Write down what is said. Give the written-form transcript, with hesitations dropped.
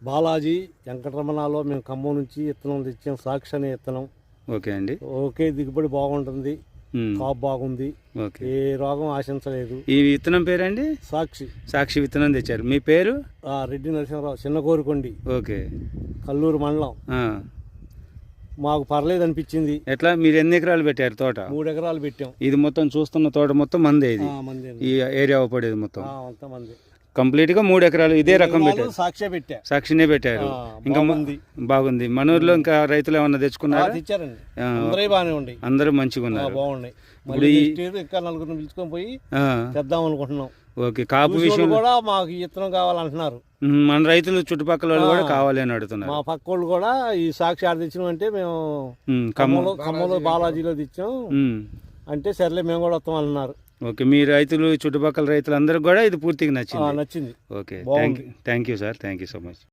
బాలాజీ వెంకటరమణలో మేము ఖమ్మం నుంచి విత్తనం తెచ్చాం. సాక్షి అనే విత్తనం. ఓకే అండి. ఓకే, దిగుబడి బాగుంటుంది, కాపు బాగుంది, ఏ రోగం ఆశించలేదు. ఈ విత్తనం పేరండి? సాక్షి. సాక్షి విత్తనం తెచ్చారు. మీ పేరు? రెడ్డి నరసింహరావు, చిన్న కోరుకొండి, ఓకే, కల్లూరు మండలం. మాకు పర్లేదు అనిపించింది. ఎట్లా మీరు ఎన్ని ఎకరాలు పెట్టారు తోట? 3 ఎకరాలు పెట్టాం. ఇది మొత్తం చూస్తున్న తోట మొత్తం మందే? ఇది ఈ ఏరియా పడేది మొత్తం మంది కంప్లీట్ గా 3 ఎకరాలు ఇదే రకం పెట్టారు. సాక్షి పెట్టా. సాక్షినే పెట్టారు. ఇంకా బాగుంది. మన ఊర్లో ఇంకా రైతులు ఏమన్నా తెచ్చుకున్నారా? తెచ్చారండి, అందరూ బాగానే ఉన్నాయి, అందరూ మంచిగా ఉన్నారు, బాగున్నాయి. ఇంకా నలుగురిని పిలుచుకొని పోయి తెద్దాం అనుకుంటున్నాం. ఓకే, కాపు విషయం కూడా మాకు విత్తనం కావాలంటున్నారు. మన రైతులు చుట్టుపక్కల వాళ్ళు కూడా కావాలి అని అడుగుతున్నారు. మా పక్క వాళ్ళు కూడా ఈ సాక్షి ఆడ తెచ్చినాం అంటే మేము ఖమ్మంలో బాలాజీలో తెచ్చాం అంటే సర్లే మేము కూడా వస్తాం అన్నారు. ఓకే, మీ రైతులు చుట్టుపక్కల రైతులందరికీ కూడా ఇది పూర్తిగా నచ్చింది. నచ్చింది. Okay, thank you sir, thank you so much.